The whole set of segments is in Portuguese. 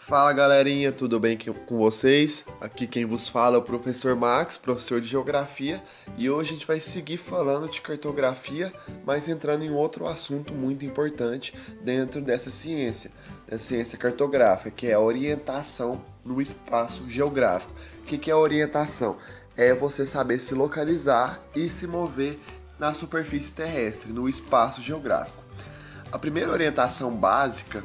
Fala galerinha, tudo bem com vocês? Aqui quem vos fala é o professor Max, professor de Geografia, e hoje a gente vai seguir falando de cartografia, mas entrando em outro assunto muito importante dentro dessa ciência cartográfica, que é a orientação no espaço geográfico. O que é orientação? É você saber se localizar e se mover na superfície terrestre, no espaço geográfico. A primeira orientação básica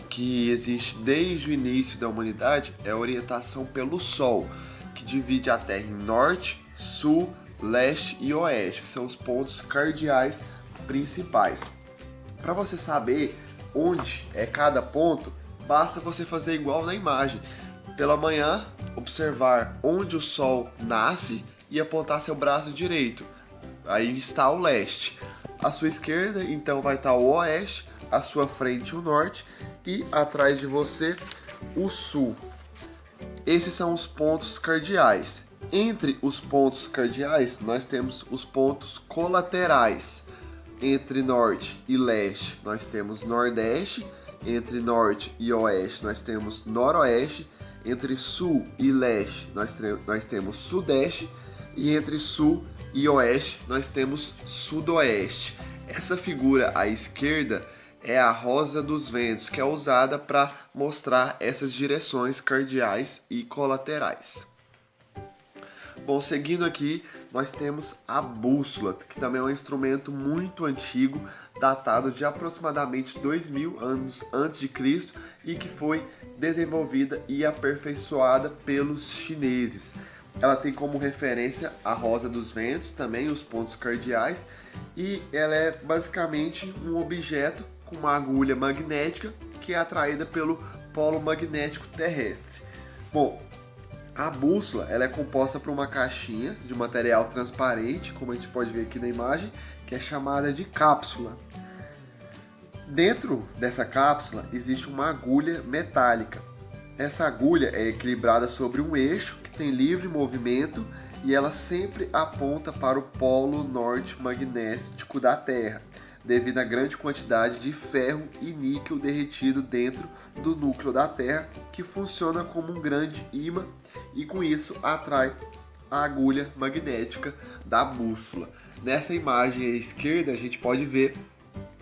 que existe desde o início da humanidade é a orientação pelo Sol, que divide a Terra em norte, sul, leste e oeste, que são os pontos cardeais principais. Para você saber onde é cada ponto, basta você fazer igual na imagem. Pela manhã, observar onde o Sol nasce e apontar seu braço direito. Aí está o leste. À sua esquerda, então, vai estar o oeste, à sua frente o norte e atrás de você o sul. Esses são os pontos cardeais. Entre os pontos cardeais, nós temos os pontos colaterais. Entre norte e leste, nós temos nordeste. Entre norte e oeste, nós temos noroeste. Entre sul e leste, nós temos sudeste. E entre sul e oeste, nós temos sudoeste. Essa figura à esquerda é a rosa dos ventos, que é usada para mostrar essas direções cardeais e colaterais. Bom, seguindo aqui, nós temos a bússola, que também é um instrumento muito antigo, datado de aproximadamente 2000 anos antes de Cristo e que foi desenvolvida e aperfeiçoada pelos chineses. Ela tem como referência a rosa dos ventos, também os pontos cardeais, e ela é basicamente um objeto com uma agulha magnética que é atraída pelo polo magnético terrestre. Bom, a bússola ela é composta por uma caixinha de material transparente, como a gente pode ver aqui na imagem, que é chamada de cápsula. Dentro dessa cápsula existe uma agulha metálica. Essa agulha é equilibrada sobre um eixo que tem livre movimento e ela sempre aponta para o polo norte magnético da Terra, devido à grande quantidade de ferro e níquel derretido dentro do núcleo da Terra, que funciona como um grande ímã e com isso atrai a agulha magnética da bússola. Nessa imagem à esquerda a gente pode ver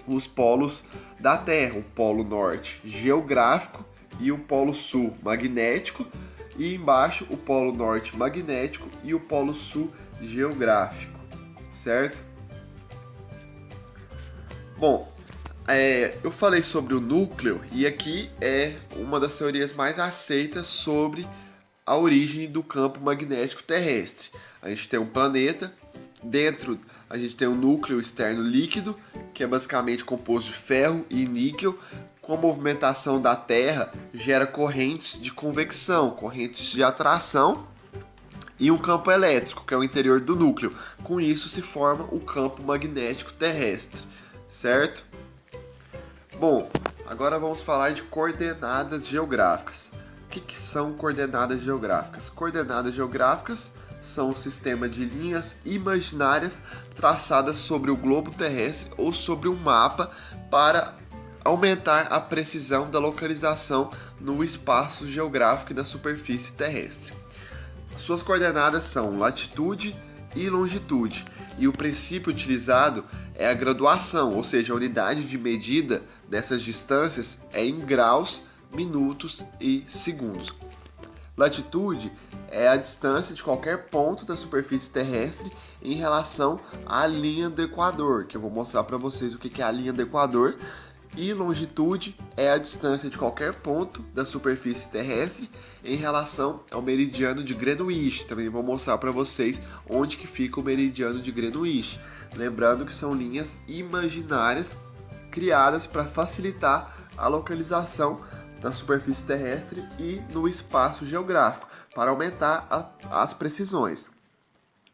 os polos da Terra, o polo norte geográfico e o polo sul magnético, e embaixo o polo norte magnético e o polo sul geográfico, certo? Bom, eu falei sobre o núcleo e aqui é uma das teorias mais aceitas sobre a origem do campo magnético terrestre. A gente tem um planeta, dentro a gente tem um núcleo externo líquido, que é basicamente composto de ferro e níquel. Com a movimentação da Terra, gera correntes de convecção, correntes de atração e um campo elétrico, que é o interior do núcleo. Com isso se forma o campo magnético terrestre, certo? Bom, agora vamos falar de coordenadas geográficas. O que são coordenadas geográficas? Coordenadas geográficas são um sistema de linhas imaginárias traçadas sobre o globo terrestre ou sobre um mapa para aumentar a precisão da localização no espaço geográfico e da superfície terrestre. Suas coordenadas são latitude e longitude, e o princípio utilizado é a graduação, ou seja, a unidade de medida dessas distâncias é em graus, minutos e segundos. Latitude é a distância de qualquer ponto da superfície terrestre em relação à linha do Equador, que eu vou mostrar para vocês o que é a linha do Equador. E longitude é a distância de qualquer ponto da superfície terrestre em relação ao meridiano de Greenwich. Também vou mostrar para vocês onde que fica o meridiano de Greenwich. Lembrando que são linhas imaginárias criadas para facilitar a localização da superfície terrestre e no espaço geográfico, para aumentar as precisões.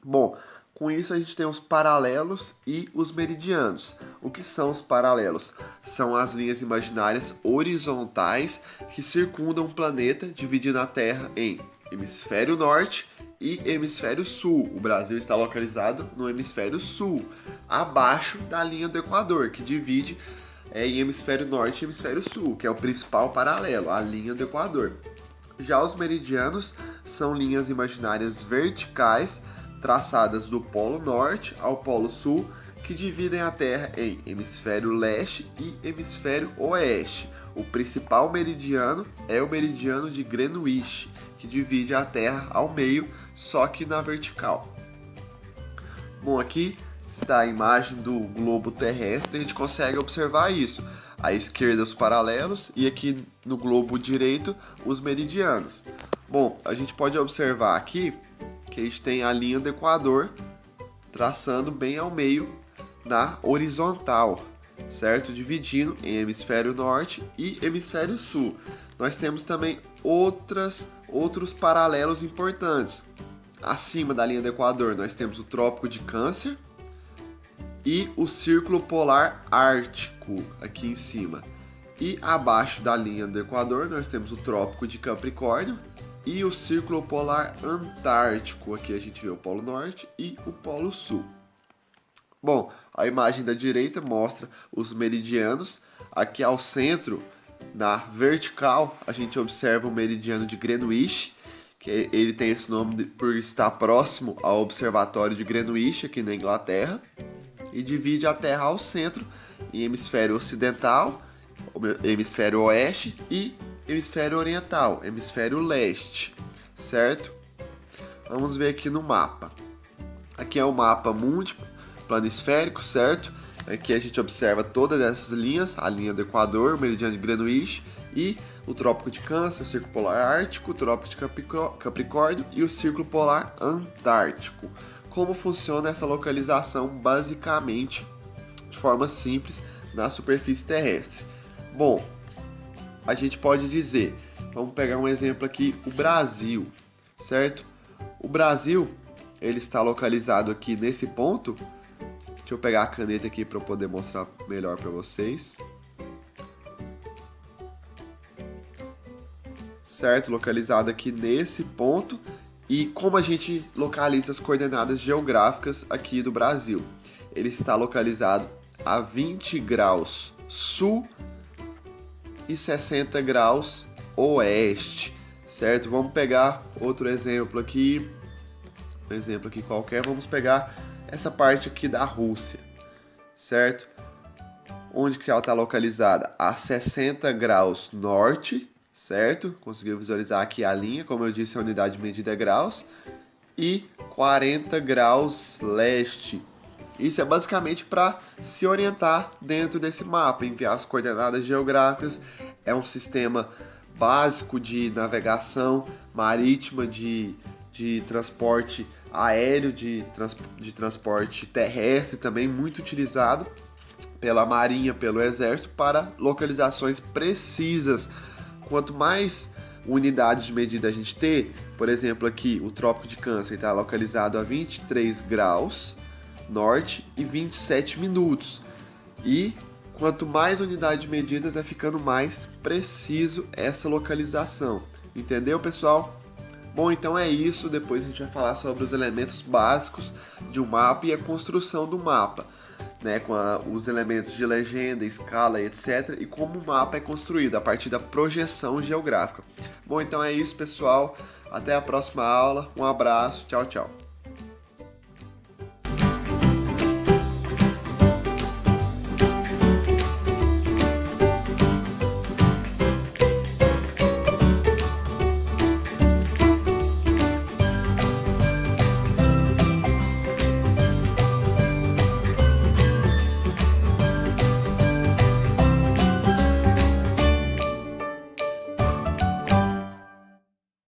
Bom, com isso a gente tem os paralelos e os meridianos. O que são os paralelos? São as linhas imaginárias horizontais que circundam o planeta, dividindo a Terra em hemisfério norte e hemisfério sul. O Brasil está localizado no hemisfério sul, abaixo da linha do Equador, que divide é em hemisfério norte e hemisfério sul, que é o principal paralelo, a linha do Equador. Já os meridianos são linhas imaginárias verticais traçadas do Polo Norte ao Polo Sul, que dividem a Terra em hemisfério leste e hemisfério oeste. O principal meridiano é o meridiano de Greenwich, que divide a Terra ao meio, só que na vertical. Bom, aqui está a imagem do globo terrestre, a gente consegue observar isso. À esquerda os paralelos e aqui no globo direito os meridianos. Bom, a gente pode observar aqui que a gente tem a linha do Equador traçando bem ao meio na horizontal, certo? Dividindo em hemisfério norte e hemisfério sul. Nós temos também outros paralelos importantes. Acima da linha do Equador nós temos o Trópico de Câncer e o Círculo Polar Ártico aqui em cima. E abaixo da linha do Equador nós temos o Trópico de Capricórnio e o Círculo Polar Antártico. Aqui a gente vê o Polo Norte e o Polo Sul. Bom, a imagem da direita mostra os meridianos. Aqui ao centro, na vertical, a gente observa o meridiano de Greenwich, que ele tem esse nome por estar próximo ao Observatório de Greenwich, aqui na Inglaterra, e divide a Terra ao centro em hemisfério ocidental, hemisfério oeste e hemisfério oriental, hemisfério leste, certo? Vamos ver aqui no mapa. Aqui é o mapa múltiplo planisférico, certo? Aqui a gente observa todas essas linhas, a linha do Equador, o meridiano de Greenwich e o Trópico de Câncer, o Círculo Polar Ártico, o Trópico de Capricórnio e o Círculo Polar Antártico. Como funciona essa localização basicamente, de forma simples, na superfície terrestre? Bom, a gente pode dizer, vamos pegar um exemplo aqui, o Brasil, certo? O Brasil, ele está localizado aqui nesse ponto. Deixa eu pegar a caneta aqui para eu poder mostrar melhor para vocês. Certo? Localizado aqui nesse ponto. E como a gente localiza as coordenadas geográficas aqui do Brasil? Ele está localizado a 20 graus sul e 60 graus oeste, certo? Vamos pegar outro exemplo aqui, um exemplo aqui qualquer, vamos pegar essa parte aqui da Rússia, certo? Onde que ela está localizada? A 60 graus norte, certo? Conseguiu visualizar aqui a linha, como eu disse, a unidade de medida é graus, e 40 graus leste. Isso é basicamente para se orientar dentro desse mapa, enviar as coordenadas geográficas. É um sistema básico de navegação marítima, de transporte aéreo, de transporte terrestre, também muito utilizado pela Marinha, pelo Exército, para localizações precisas. Quanto mais unidades de medida a gente ter, por exemplo, aqui o Trópico de Câncer está localizado a 23 graus norte e 27 minutos. E quanto mais unidade de medidas, vai ficando mais preciso essa localização. Entendeu, pessoal? Bom, então é isso. Depois a gente vai falar sobre os elementos básicos de um mapa e a construção do mapa, né, com os elementos de legenda, escala, etc. E como o mapa é construído a partir da projeção geográfica. Bom, então é isso, pessoal. Até a próxima aula. Um abraço. Tchau, tchau.